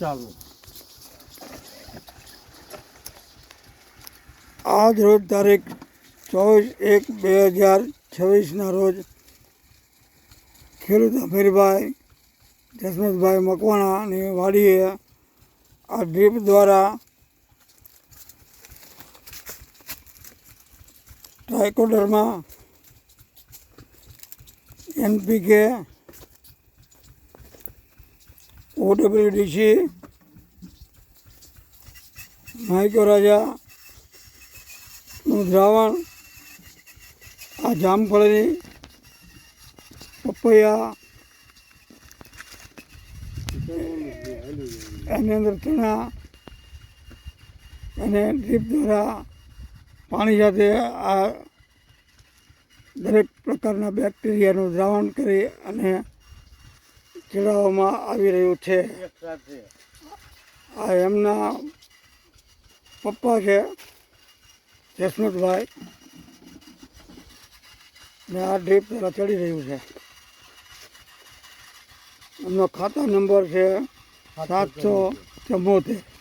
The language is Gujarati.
ચાલુ. આજ રોજ તારીખ 24/1/2026 રોજ ખેડૂત અમીરભાઈ જસમતભાઈ મકવાણાની વાડીએ આ ડ્રીપ દ્વારા ટ્રાયકોડર્મા NPK OWDC માઇક્રોરાજાનું દ્રાવણ આ જામફળની પપૈયા એની અંદર ચણા અને ડ્રીપ દ્વારા પાણી સાથે આ દરેક પ્રકારના બેક્ટેરિયાનું દ્રાવણ કરી અને ચડાવવામાં આવી રહ્યું છે. આ એમના પપ્પા છે જસમતભાઈ ને આ ડ્રીપ દ્વારા ચડી રહ્યું છે. એમનો ખાતા નંબર છે 774.